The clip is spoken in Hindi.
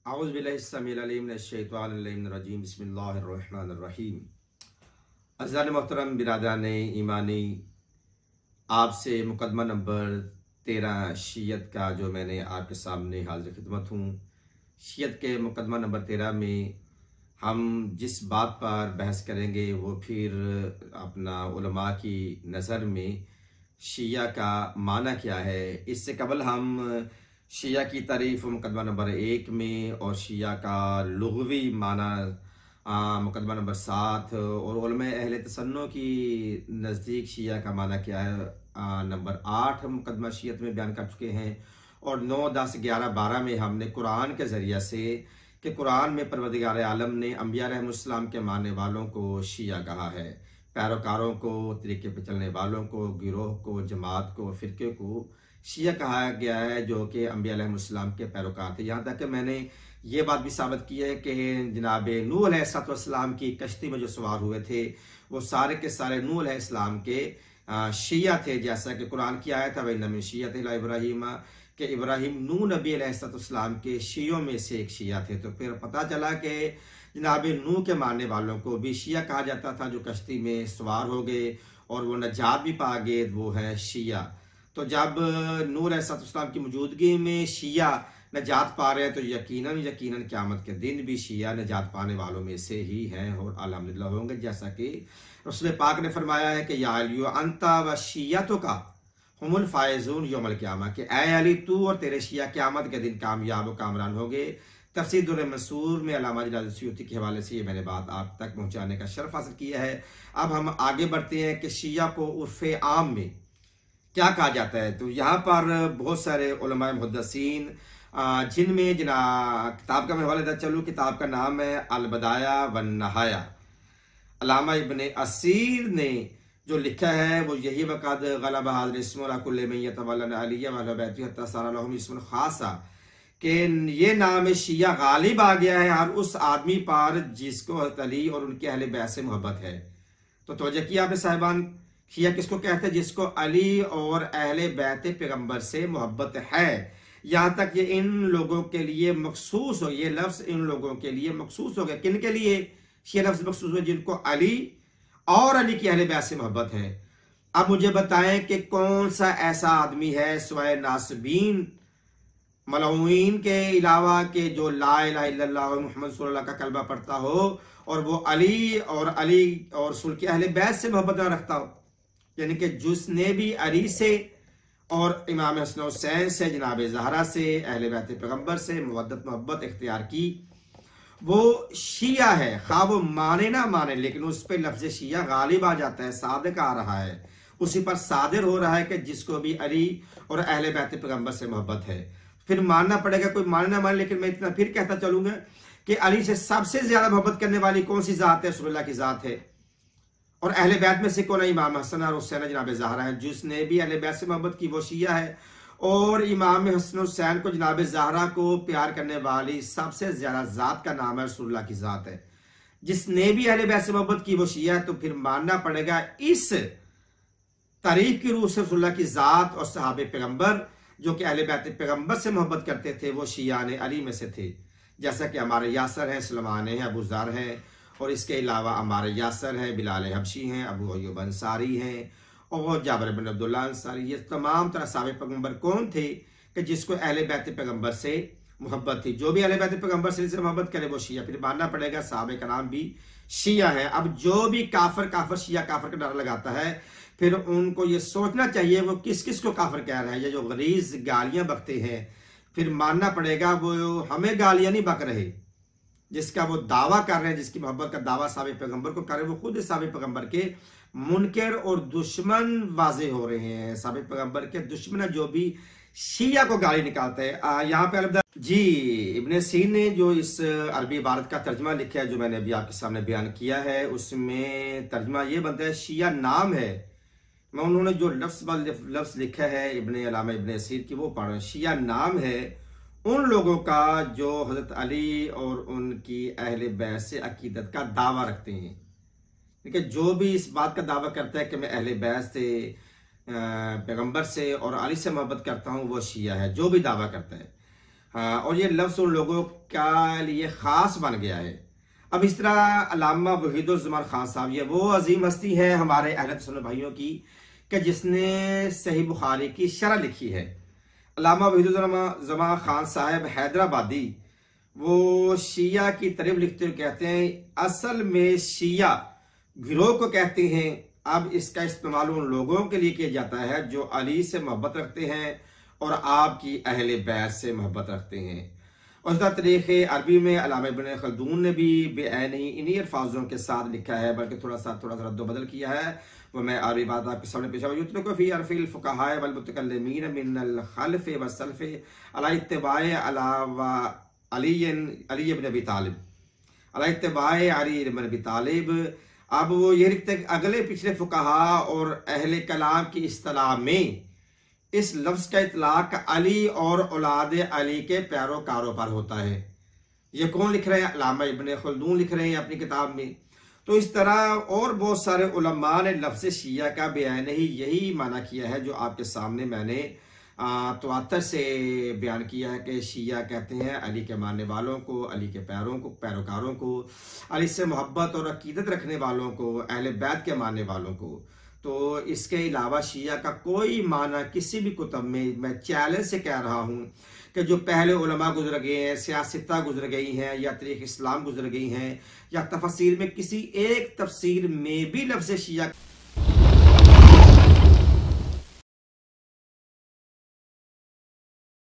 औज़ु बिल्लाहि अस्समीउल अलीम मिनश शैतानिर रजीम बिस्मिल्लाहिर्रहमानिर्रहीम। अज़ीज़ान मोहतरम बिरादरान ईमानी, आपसे मुकदमा नंबर 13 शीयत का जो मैंने आपके सामने हाज़िर खिदमत हूँ। शीयत के मुकदमा नंबर 13 में हम जिस बात पर बहस करेंगे वो फिर अपना उलमा की नज़र में शिया का माना क्या है। इससे कबल हम शिया की तारीफ मुकदमा नंबर 1 में और शिया का लुग़वी माना मुकदमा नंबर 7 और उलमा अहले तसन्नो की नज़दीक शिया का माना क्या है नंबर 8 मुकदमा शियत में बयान कर चुके हैं। और 9, 10, 11, 12 में हमने कुरान के ज़रिए से कि कुरान में परवरदिगार आलम ने अंबिया अलैहिमुस्सलाम के मानने वालों को शिया कहा है, पैरोकारों को, तरीके पर चलने वालों को, गिरोह को, जमात को, फ़िरके को शिया कहा गया है जो कि अंबिया अलैहिमुस्सलाम के पैरोकार थे। यहाँ तक कि मैंने ये बात भी साबित की है कि जनाब नूह अलैहिस्सलाम की कश्ती में जो सवार हुए थे वो सारे के सारे नूह अलैहिस्सलाम के शिया थे। जैसा कि कुरान की आयत है वइन्ना मिन शिय्यतिही इब्राहीम कि इब्राहीम नूह नबी अलैहिस्सलाम के शियों में से एक शिया थे। तो फिर पता चला कि जनाब नूह के मानने वालों को भी शिया कहा जाता था जो कश्ती में सवार हो गए और वो नजात भी पा गए, वो है शिया। तो जब नूह अलैहिस्सलाम की मौजूदगी में शिया नजात पा रहे हैं तो यकीनन क़यामत के दिन भी शिया नजात पाने वालों में से ही हैं और अल्हम्दुलिल्लाह होंगे। जैसा कि रसूल पाक ने फरमाया है कि या अली अंता व शिय्यतुका हुमुल फाइजून यौमल क़ियामा, कि ऐ अली तू और तेरे शिया क़यामत के दिन कामयाब व कामरान होंगे। तफसीर दुर्र मंसूर में अल्लामा जलाल सयूती के हवाले से ये मैंने बात आप तक पहुँचाने का शर्फ हासिल किया है। अब हम आगे बढ़ते हैं कि शिया को उर्फ़े आम में क्या कहा जाता है। तो यहाँ पर बहुत सारे उलमाए मुहद्दिसीन जिनमें किताब का मैं हवाला देता चलूँ, किताब का नाम है अल-बदाया वन नहाया। अल्लामा इब्ने असीर ने जो लिखा है वो यही वक़द गलबा हाज़िल इस्मु अला कुल्लि मन यतवल्ला अलिय्य व अहल बैतिही हत्ता सारा लहुम इस्मुन खासा, कि ये नाम शिया गालिब आ गया है हर उस आदमी पर जिसको हज़रत अली और उनके अहले बैत से मोहब्बत है। तो तवज्जो किया आपने साहिबान, शिया किसको कहते हैं? जिसको अली और अहले बैत पैगंबर से मोहब्बत है। यहाँ तक ये इन लोगों के लिए मखसूस हो, ये लफ्ज़ इन लोगों के लिए मखसूस हो गया। किन के लिए शिया लफ्ज़ मखसूस हो? जिनको अली और अली की अहले बैत से मोहब्बत है। अब मुझे बताएं कि कौन सा ऐसा आदमी है सिवाय नासबीन मलऊइन के अलावा के जो ला इलाहा इल्लल्लाह मुहम्मद सल्लल्लाहु का कलमा पढ़ता हो और वो अली और रसूल के अहले बैत से मोहब्बत ना रखता हो। यानी कि जिसने भी अली से और इमाम हसन हुसैन से, जनाब ज़हरा से, अहले बैत पैगंबर से मोहब्बत इख्तियार की, वो शिया है। खा वो माने ना माने, लेकिन उस पर लफ्ज़ शिया गालिब आ जाता है, सादिक आ रहा है, उसी पर सादिर हो रहा है कि जिसको भी अली और अहले बैत पैगंबर से मोहब्बत है। फिर मानना पड़ेगा, कोई माने ना माने, लेकिन मैं इतना फिर कहता चलूंगा कि अली से सबसे ज्यादा मोहब्बत करने वाली कौन सी ज़ात है? रसूलुल्लाह की ज़ात है। और अहले बैत में से कौन है? इमाम हसन और हुसैन जनाब ज़हरा है। जिसने भी अहले बैत से मोहब्बत की वो शिया है। और इमाम हसन हुसैन को, जनाब ज़हरा को प्यार करने वाली सबसे ज्यादा ज़ात का नाम है रसूलुल्लाह की ज़ात है। जिसने भी अहले बैत से मोहब्बत की वो शिया है। तो फिर मानना पड़ेगा इस तारीफ की रूह से रसूलुल्लाह की ज़ात और सहाबे पैगंबर जो कि अहले बैत पैगंबर से मोहब्बत करते थे वो शियाने अली में से थे। जैसा कि हमारे यासर हैं, सलमान हैं, अबू ज़र हैं, और इसके अलावा हमारे यासर हैं, बिलाल हबशी हैं, अबू अय्यूब अंसारी हैं और जाबिर बिन अब्दुल्लाह अंसारी। ये तमाम तरह सहाबे पैगंबर कौन थे कि जिसको अहले बैत पैगंबर से मोहब्बत थी। जो भी अहले बैत पैगंबर से मोहब्बत करे वो शिया। फिर मानना पड़ेगा सहाबे का नाम भी शिया है। अब जो भी काफिर शिया काफिर का नारा लगाता है, फिर उनको ये सोचना चाहिए वो किस किस को काफिर कह रहे हैं। ये जो गलीज गालियां बकते हैं, फिर मानना पड़ेगा वो हमें गालियां नहीं बक रहे, जिसका वो दावा कर रहे हैं, जिसकी मोहब्बत का दावा साबिक़ पैगंबर को कर रहे हैं, वो खुद साबिक़ पैगंबर के मुनकर और दुश्मन वाजे हो रहे हैं। साबिक़ पैगंबर के दुश्मन जो भी शिया को गाली निकालते हैं। यहाँ पे जी इब्ने सीन ने जो इस अरबी इबारत का तर्जमा लिखा है जो मैंने अभी आपके सामने बयान किया है, उसमें तर्जमा ये बनता है शिया नाम है। मैं उन्होंने जो लफ्ज़ लिखा है इब्ने सीर की वो पढ़, शिया नाम है उन लोगों का जो हज़रत अली और उनकी अहले बैत से अकीदत का दावा रखते हैं। ठीक, जो भी इस बात का दावा करता है कि मैं अहले बैत से, पैगंबर से और अली से मोहब्बत करता हूँ वो शिया है, जो भी दावा करता है। हाँ, और ये लफ्ज़ उन लोगों के लिए ख़ास बन गया है। अब इस तरह अल्लामा वहीदुज़्ज़मान खान साहब, ये वो अजीम हस्ती है हमारे अहले सुन्नत भाइयों की कि जिसने सही बुखारी की शरह लिखी है। अल्लामा वहीदुज़्ज़मान खान साहब हैदराबादी, वो शिया की तरफ लिखते हुए कहते हैं, असल में शिया गिरोह को कहते हैं। अब इसका इस्तेमाल उन लोगों के लिए किया जाता है जो अली से मोहब्बत रखते हैं और आपकी अहले बैत से मोहब्बत रखते हैं। और इसका तरीक़े अरबी में अल्लामा इब्न खल्दून ने भी बेआन इन्हीं अल्फाजों के साथ लिखा है, बल्कि थोड़ा सा रद्द बदल किया है। वो मैं अरबी बात आपके सामने पेश को फी अरफिल फुक़हा वल मुतकल्लिमीन मिनल खल्फ़ व सल्फ़ अला इत्तिबाए अली इब्न अबी तालिब, अला इत्तिबाए अली इब्न अबी तालिब। अब वो ये लिखते हैं कि अगले पिछले फुक़हा और अहले कलाम की इस्तिलाह में इस लफ्ज़ का इतलाक अली और औलाद अली के पैरोकारों पर होता है। ये कौन लिख रहे हैं? अल्लामा इब्न खल्दून लिख रहे हैं अपनी किताब में। तो इस तरह और बहुत सारे उलमा ने लफ्ज़ शिया का बेयान ही यही माना किया है जो आपके सामने मैंने तवातर से बयान किया है कि शिया कहते हैं अली के मानने वालों को, अली के पैरोकारों को, अली से मोहब्बत और अकीदत रखने वालों को, अहले बैत के मानने वालों को। तो इसके अलावा शिया का कोई माना किसी भी कुतुब में, मैं चैलेंज से कह रहा हूँ कि जो पहले उलमा गुजर गए हैं, सियासता गुजर गई हैं, या तरीक़ इस्लाम गुजर गई हैं, या तफसीर में किसी एक तफसीर में भी लफ्ज़ शिया